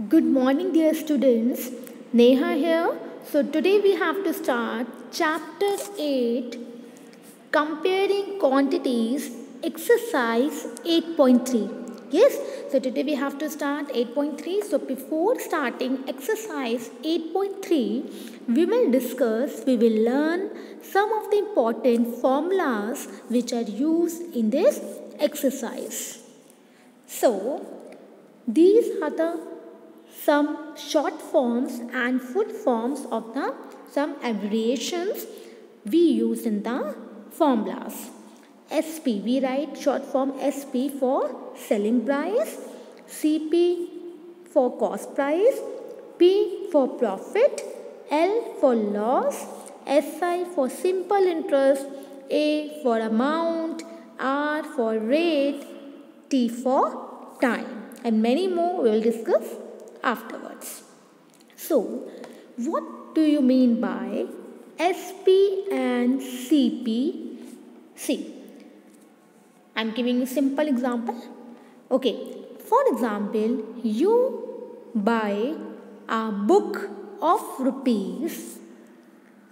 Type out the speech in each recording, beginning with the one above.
Good morning, dear students. Neha here. So, today we have to start chapter 8 Comparing Quantities, exercise 8.3. Yes, so today we have to start 8.3. So, before starting exercise 8.3, we will learn some of the important formulas which are used in this exercise. So, these are the some short forms and full forms of the some abbreviations we use in the formulas. SP, we write short form SP for selling price, CP for cost price, P for profit, L for loss, SI for simple interest, A for amount, R for rate, T for time, and many more we will discuss afterwards. So, what do you mean by SP and CP? See, I'm giving you a simple example. Okay, for example, you buy a book of rupees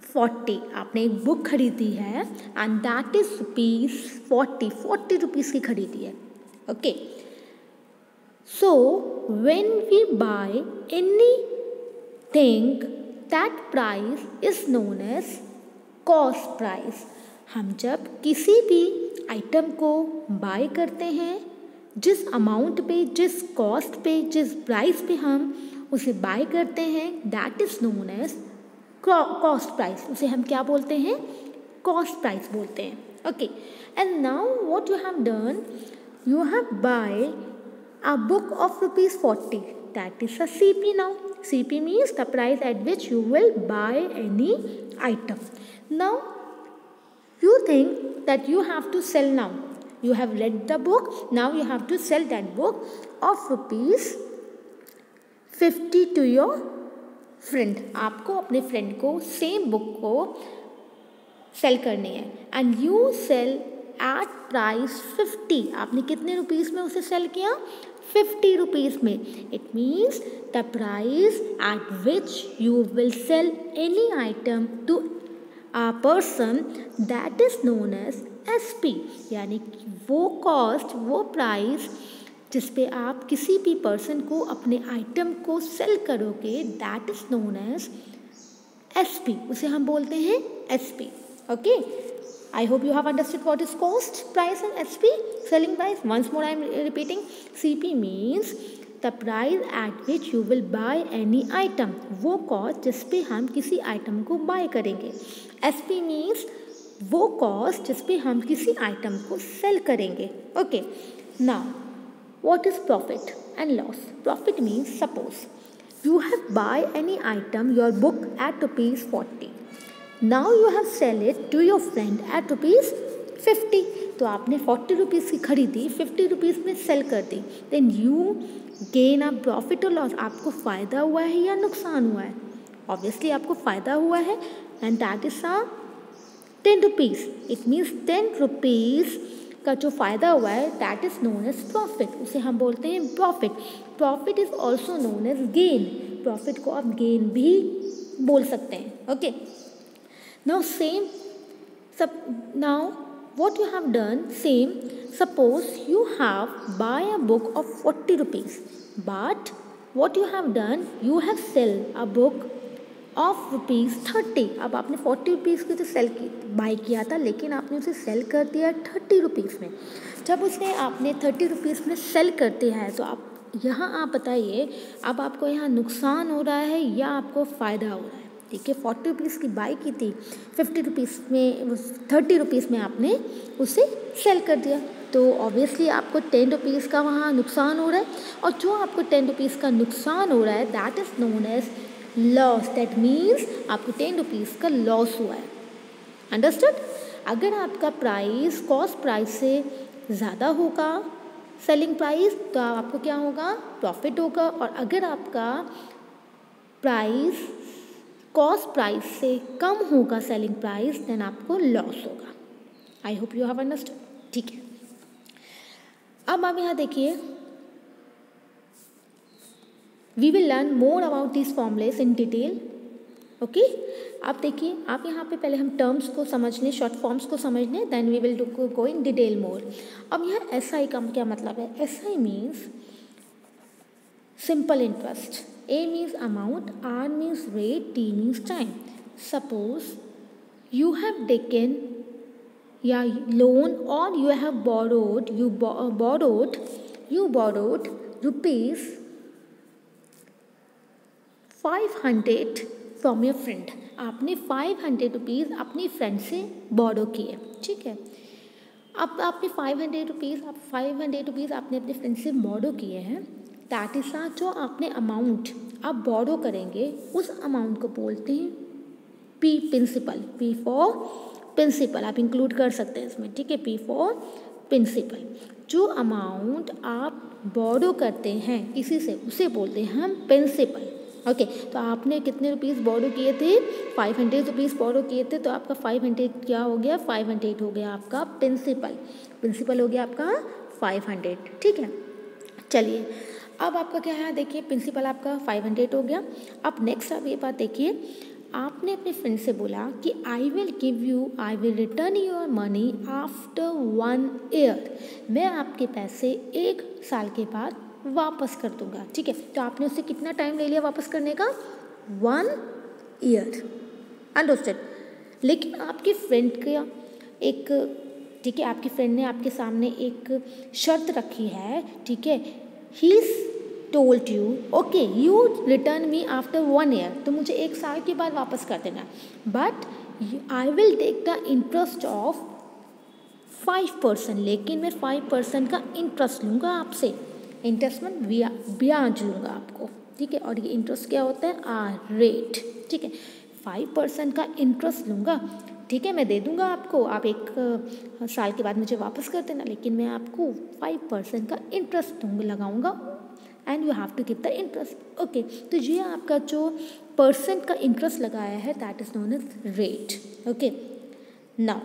40. आपने एक book खरीदी है and that is rupees 40 rupees की खरीदी है. Okay. So, when we buy anything, that price is known as cost price. हम जब किसी भी आइटम को बाय करते हैं, जिस अमाउंट पे, जिस कॉस्ट पे, जिस प्राइस पे हम उसे बाय करते हैं, that is known as cost price. उसे हम क्या बोलते हैं? कॉस्ट प्राइस बोलते हैं. Okay, and now what you have done, you have buy a book of rupees 40. That is a CP now. CP means the price at which you will buy any item. Now, you think that you have to sell now. You have read the book. Now you have to sell that book of rupees 50 to your friend. आपको अपने friend को same book को sell करनी है. And you sell at price 50. आपने कितने rupees में उसे सेल किया? 50 रुपीज़ में. It means the price at which you will sell any item to a person, that is known as SP. यानी वो कॉस्ट, वो प्राइस जिस पे आप किसी भी पर्सन को अपने आइटम को सेल करोगे, that is known as SP. उसे हम बोलते हैं SP. Okay, I hope you have understood what is cost price and SP, selling price. Once more I am repeating. CP means the price at which you will buy any item. वो cost जिस पे हम किसी item को bye करेंगे. SP means वो cost जिस पे हम किसी आइटम को सेल करेंगे. Okay, now what is profit and loss? Profit means suppose you have buy any item, your book at rupees 40. Now you have sell it to your friend at rupees 50. तो आपने 40 rupees की खरीदी, 50 rupees में sale कर दी. Then you gain a profit और loss. आपको फ़ायदा हुआ है या नुकसान हुआ है? ऑब्वियसली आपको फ़ायदा हुआ है and that is 10 rupees. It means 10 rupees का जो फ़ायदा हुआ है that is known as profit. उसे हम बोलते हैं profit. Profit is also known as gain. Profit को आप गेन भी बोल सकते हैं. Okay, now what you have done, same, suppose you have buy a book of 40 rupees, but what you have done, you have sell a book of rupees 30. अब आपने 40 rupees की तो सेल की बाई किया था, लेकिन आपने उसे सेल कर दिया 30 रुपीज़ में. जब उसे आपने 30 रुपीज़ में सेल कर दिया है तो आप बताइए, अब आपको यहाँ नुकसान हो रहा है या आपको फ़ायदा हो रहा है? ठीक है, 40 रुपीज़ की बाई की थी, 50 रुपीज़ में, 30 रुपीज़ में आपने उसे सेल कर दिया, तो ऑब्वियसली आपको 10 रुपीज़ का वहाँ नुकसान हो रहा है. और जो आपको 10 रुपीज़ का नुकसान हो रहा है that is known as loss. That means आपको 10 रुपीज़ का लॉस हुआ है. अंडरस्टूड? अगर आपका प्राइस कॉस्ट प्राइस से ज़्यादा होगा सेलिंग प्राइस, तो आपको क्या होगा? प्रॉफिट होगा. और अगर आपका प्राइस कॉस्ट प्राइस से कम होगा सेलिंग प्राइस, देन आपको लॉस होगा. I hope you have understood. ठीक है, अब आप यहाँ देखिए, we will learn more about this formulas in detail. Okay, आप देखिए, आप यहाँ पे पहले हम टर्म्स को समझ लें, शॉर्ट फॉर्म्स को समझ लें, then we will go in detail more. अब यहाँ एस आई का क्या मतलब है? S I means simple interest, A means amount, R means rate, T means time. Suppose you have taken loan or you have borrowed rupees 500 from your friend। आपने 500 rupees अपनी friend से बोरो किए, ठीक है। अब आपने 500 रुपीज़ आपने अपने फ्रेंड से बोरो किए हैं। दैट इज जो आपने अमाउंट आप बोरो करेंगे उस अमाउंट को बोलते हैं P principal. P for principal आप इंक्लूड कर सकते हैं इसमें, ठीक है। P for principal. जो अमाउंट आप बोरो करते हैं किसी से उसे बोलते हैं हम प्रिंसिपल। ओके, तो आपने कितने रुपीज़ बोरो किए थे? 500 रुपीज़ बोरो किए थे, तो आपका 500 क्या हो गया? 500 हो गया आपका प्रिंसिपल हो गया आपका 500, ठीक है। चलिए, अब आपका क्या है? देखिए, प्रिंसिपल आपका 500 हो गया। अब नेक्स्ट आप ये बात देखिए, आपने अपने फ्रेंड से बोला कि I will return your money after 1 year. मैं आपके पैसे 1 साल के बाद वापस कर दूंगा, ठीक है। तो आपने उससे कितना टाइम ले लिया वापस करने का? 1 ईयर, अंडरस्टैंड। लेकिन आपके फ्रेंड का एक, ठीक है, आपके फ्रेंड ने आपके सामने एक शर्त रखी है, ठीक है। ही told you okay you return me after 1 year, तो मुझे 1 साल के बाद वापस कर देना, but I will take the interest of 5%, लेकिन मैं 5% का इंटरेस्ट लूँगा आपसे। इंटरेस्ट में ब्याज लूँगा आपको, ठीक है। और ये इंटरेस्ट क्या होता है? आर रेट, ठीक है। 5% का इंटरेस्ट लूँगा, ठीक है, मैं दे दूँगा आपको, आप 1 साल के बाद मुझे वापस कर देना, लेकिन मैं आपको 5% का इंटरेस्ट लगाऊँगा and you have to give the interest. Okay, तो ये आपका जो परसेंट का इंटरेस्ट लगाया है that is known as rate. Okay, now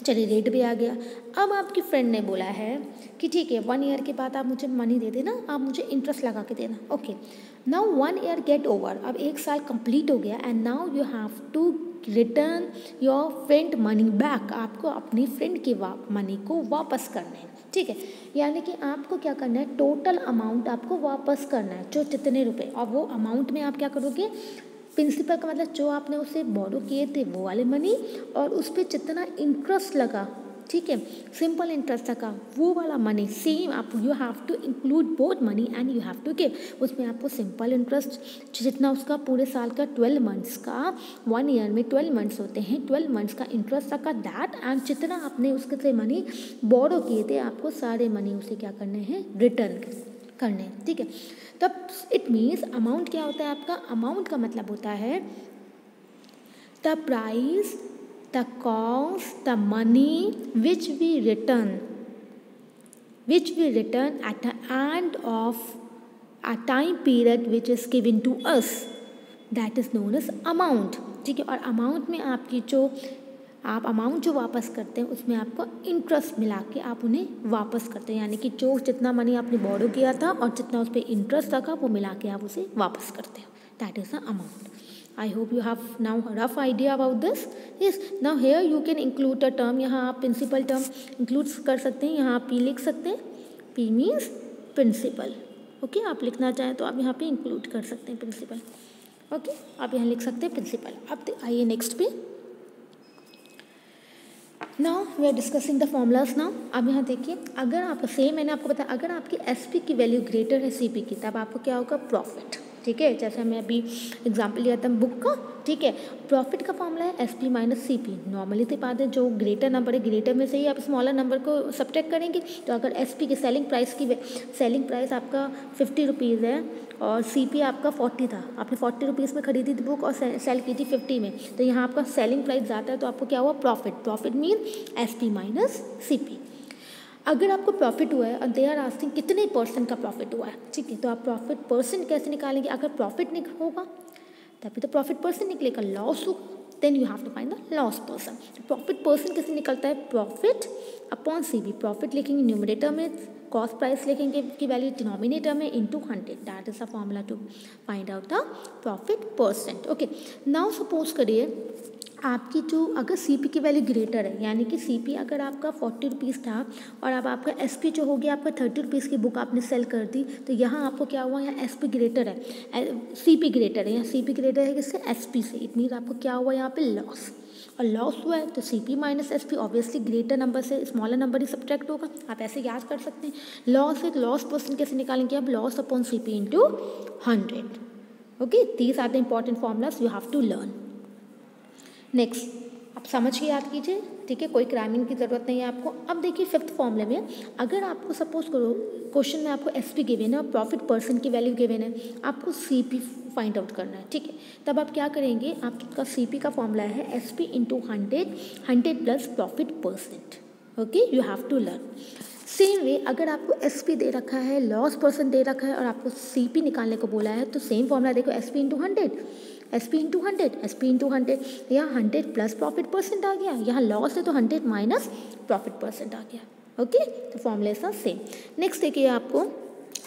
चलिए रेट भी आ गया। अब आपकी फ्रेंड ने बोला है कि ठीक है 1 ईयर के बाद आप मुझे मनी दे देना, आप मुझे इंटरेस्ट लगा के देना। Okay, now 1 year get over, अब 1 साल कंप्लीट हो गया and now you have to return your friend money back. आपको अपनी फ्रेंड की मनी को वापस करना है, ठीक है। यानी कि आपको क्या करना है? टोटल अमाउंट आपको वापस करना है, जो जितने रुपए, और वो अमाउंट में आप क्या करोगे? प्रिंसिपल का मतलब जो आपने उसे बोरो किए थे वो वाले मनी, और उस पर जितना इंटरेस्ट लगा, ठीक है, सिंपल इंटरेस्ट लगा, वो वाला मनी सेम आप you have to include both money and you have to give. उसमें आपको सिंपल इंटरेस्ट जितना उसका पूरे साल का 12 मंथ्स का, 1 ईयर में 12 मंथ्स होते हैं, 12 मंथ्स का इंटरेस्ट लगा दैट, एंड जितना आपने उसके से मनी बोरो किए थे आपको सारे मनी उसे क्या करने हैं? रिटर्न करने हैं, ठीक है। तब इट मीन्स अमाउंट क्या होता है आपका? अमाउंट का मतलब होता है the price, the cost, the money which we return at the end of a time period which is given to us, that is known as amount, ठीक है। और अमाउंट में आपकी जो आप अमाउंट जो वापस करते हैं उसमें आपको इंटरेस्ट मिला के आप उन्हें वापस करते हैं, यानी कि जो जितना मनी आपने बोरो किया था और जितना उस पर इंटरेस्ट रखा वो मिला के आप उसे वापस करते हो, that is the amount. I hope you have now a rough idea about this. Yes, now here you can include a term, यहाँ आप principal term include कर सकते हैं, यहाँ P लिख सकते हैं, P means principal. Okay, आप लिखना चाहें तो आप यहाँ पे include कर सकते हैं principal. Okay, आप यहाँ लिख सकते हैं principal. अब आइए next पे। Now we are discussing the formulas now. अब यहाँ देखिए, अगर आप सेम मैंने आपको बताया, अगर आपकी SP की वैल्यू ग्रेटर है CP की तब आपको क्या होगा? प्रॉफिट, ठीक है। जैसे मैं अभी एग्जाम्पल लिया था बुक का, ठीक है। प्रॉफिट का फॉर्मूला है SP माइनस CP। नॉर्मली तो बात है जो ग्रेटर नंबर है ग्रेटर में से ही आप स्मॉलर नंबर को सब्ट्रैक्ट करेंगे। तो अगर SP की सेलिंग प्राइस आपका 50 रुपीज़ है और CP आपका 40 था, आपने 40 रुपीज़ में खरीदी थी बुक और सेल की थी 50 में, तो यहाँ आपका सेलिंग प्राइस ज़्यादा है तो आपको क्या हुआ? Profit mean SP minus CP। अगर आपको प्रॉफिट हुआ है और दे आर आस्किंग कितने परसेंट का प्रॉफिट हुआ है, ठीक है, तो आप प्रॉफिट परसेंट कैसे निकालेंगे? अगर प्रॉफिट होगा तभी तो प्रॉफिट परसेंट निकलेगा, लॉस होगा then you have to find the loss percent. Profit percent कैसे निकलता है? Profit upon CP। प्रॉफिट लिखेंगे न्यूमरेटर में कॉस्ट प्राइस लिखेंगे की वैल्यू डिनोमिनेटर में into 100, that is a formula to find out the profit percent. Okay, now suppose करिए आपकी जो अगर सीपी की वैल्यू ग्रेटर है, यानी कि सीपी अगर आपका 40 रुपीज़ था और अब आपका एसपी जो हो गया आपका 30 रुपीज़ की बुक आपने सेल कर दी, तो यहाँ आपको क्या हुआ, यहाँ एसपी ग्रेटर है, सीपी ग्रेटर है, यहाँ सीपी ग्रेटर है किससे, एसपी से। इट मीन्स आपको क्या हुआ यहाँ पे लॉस, और लॉस हुआ है तो CP minus SP, obviously greater number से स्मॉलर नंबर ही सब्ट्रैक्ट होगा। आप ऐसे याद कर सकते हैं। लॉस है, लॉस परसेंट कैसे निकालेंगे आप, loss upon CP into 100। Okay, these are the important formulas you have to learn. Next आप समझ के याद कीजिए, ठीक है, कोई क्रैमिंग की ज़रूरत नहीं है आपको। अब देखिए फिफ्थ फॉर्मूले में अगर आपको सपोज करो क्वेश्चन में आपको एसपी गिवन है और प्रॉफिट परसेंट की वैल्यू गिवन है, आपको सीपी फाइंड आउट करना है, ठीक है। तब आप क्या करेंगे, आपका सीपी का फॉर्मूला है SP into 100 plus profit percent. Okay, you have to learn. Same way अगर आपको एसपी दे रखा है, लॉस परसेंट दे रखा है और आपको सीपी निकालने को बोला है, तो सेम फॉर्मूला देखो, SP into 100, SP into 100, SP into 100, यहाँ 100 प्लस प्रॉफिट परसेंट आ गया, यहाँ लॉस है तो 100 माइनस प्रॉफिट परसेंट आ गया। ओके, तो फॉर्मूले सा सेम। नेक्स्ट देखिए आपको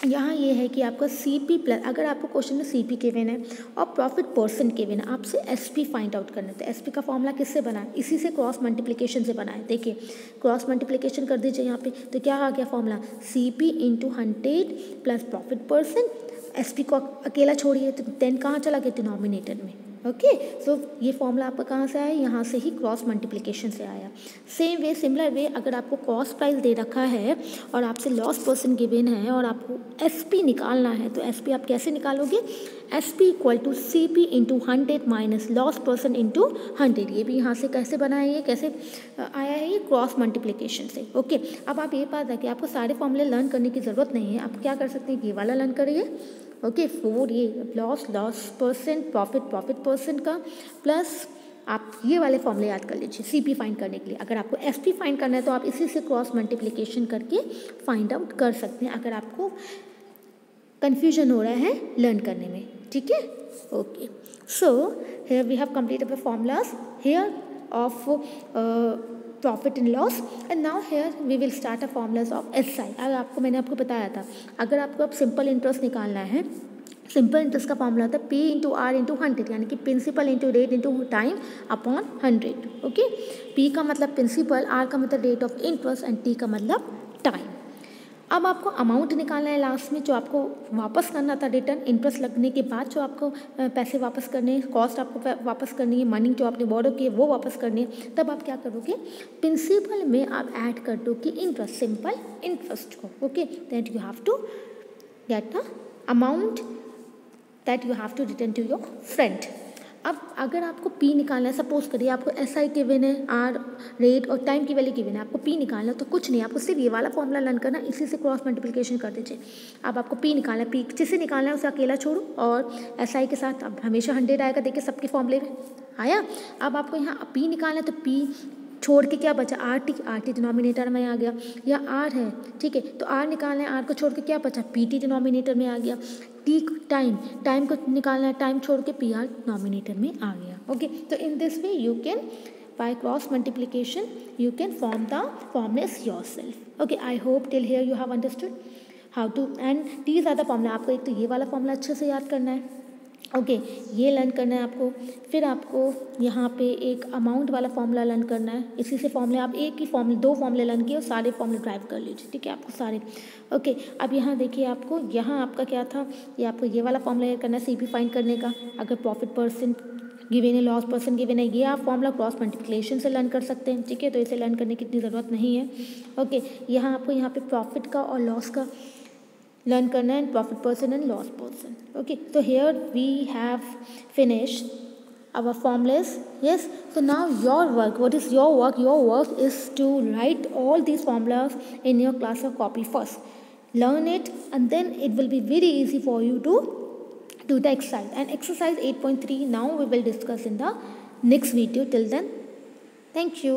यहाँ ये है कि आपका सीपी प्लस, अगर आपको क्वेश्चन में सीपी गिवन है और प्रॉफिट परसेंट गिवन है, आपसे एसपी फाइंड आउट करना है। तो एसपी का फॉर्मूला किससे बना है, इसी से क्रॉस मल्टीप्लिकेशन से बना है। देखिए क्रॉस मल्टीप्लिकेशन कर दीजिए यहाँ पे, तो क्या आ गया formula, CP into 100 plus profit percent, SP को अकेला छोड़िए तो 10 कहाँ चला गया, डिनोमिनेटर में। ओके, सो ये फॉर्मूला आपका कहाँ से आया, यहाँ से ही क्रॉस मल्टीप्लिकेशन से आया। सेम वे, सिमिलर वे अगर आपको कॉस्ट प्राइस दे रखा है और आपसे लॉस परसेंट गिवन है और आपको एसपी निकालना है, तो एसपी आप कैसे निकालोगे, SP equal to CP into 100 minus loss percent into 100। ये भी यहाँ से कैसे बना है, ये कैसे आया है, ये क्रॉस मल्टीप्लिकेशन से। ओके, अब आप ये बात है कि आपको सारे फॉर्मूले लर्न करने की ज़रूरत नहीं है, आप क्या कर सकते हैं, ये वाला लर्न करिए। ओके, 4 ये लॉस परसेंट प्रॉफिट परसेंट का, प्लस आप ये वाले फॉर्मूले याद कर लीजिए सीपी फाइंड करने के लिए। अगर आपको एसपी फाइंड करना है तो आप इसी से क्रॉस मल्टीप्लिकेशन करके फाइंड आउट कर सकते हैं, अगर आपको कन्फ्यूजन हो रहा है लर्न करने में, ठीक है। Okay, so here we have completed the formulas here of profit and loss, and now here we will start a formulas of SI. अगर मैंने आपको बताया था, अगर आपको अब सिंपल इंटरेस्ट निकालना है, सिंपल इंटरेस्ट का फॉर्मूला था पी इंटू आर इंटू 100, यानी कि principal into rate into time upon 100। Okay, P का मतलब प्रिंसिपल, आर का मतलब rate of interest and T का मतलब टाइम। अब आपको अमाउंट निकालना है लास्ट में, जो आपको वापस करना था रिटर्न, इंटरेस्ट लगने के बाद जो आपको पैसे वापस करने हैं, कॉस्ट आपको वापस करनी है, मनी जो आपने बोरो किए वो वापस करनी है। तब आप क्या करोगे, प्रिंसिपल में आप ऐड कर दो कि इंटरेस्ट, सिंपल इंटरेस्ट को। Okay, that you have to get the amount that you have to return to your friend. अब अगर आपको पी निकालना है, सपोज करिए आपको एसआई गिवन है, आर रेट और टाइम की वैल्यू गिवन है, आपको पी निकालना है, तो कुछ नहीं, आपको सिर्फ ये वाला फॉर्मूला लर्न करना, इसी से क्रॉस मल्टीप्लिकेशन कर दीजिए। अब आपको पी निकालना है, पी जिसे निकालना है उसे अकेला छोड़ो और एसआई के साथ अब हमेशा 100 आएगा, देखिए सबके फॉर्मूले में आया। अब आपको यहाँ पी निकालना है, तो पी छोड़ के क्या बचा, आर टी डिनोमिनेटर में आ गया, या आर है, ठीक है, तो आर निकालना है, आर को छोड़ के क्या बचा, पी टी डिनोमिनेटर में आ गया। टी टाइम को निकालना है, टाइम छोड़ के पी आर डिनोमिनेटर में आ गया। ओके, तो in this way you can by cross multiplication you can form the formulas yourself. Okay, I hope till here you have understood how to, and these are the formula. आपको एक तो ये वाला formula अच्छे से याद करना है, ओके, ये लर्न करना है आपको। फिर आपको यहाँ पे एक अमाउंट वाला फॉर्मूला लर्न करना है, इसी से फॉर्मूले आप एक ही फॉर्मूले 2 फॉर्मूले लर्न किए और सारे फॉर्मूले ड्राइव कर लीजिए, ठीक है, आपको सारे। ओके, अब यहाँ देखिए आपको यहाँ आपका क्या था, ये आपको ये वाला फॉर्मूला करना है सीपी फाइंड करने का। अगर प्रॉफिट परसेंट गिवन है, लॉस परसेंट गिवन है, ये आप फॉर्मूला क्रॉस मल्टीप्लिकेशन से लर्न कर सकते हैं, ठीक है, तो इसे लर्न करने की इतनी ज़रूरत नहीं है। ओके, यहाँ आपको यहाँ पे प्रॉफिट का और लॉस का learn करना है, profit person and loss person. Okay, so here we have finished our formulas. Yes, so now your work, what is your work? Your work is to write all these formulas in your class or copy first, learn it, and then it will be very easy for you to do the exercise. And exercise 8.3 now we will discuss in the next video. Till then, thank you.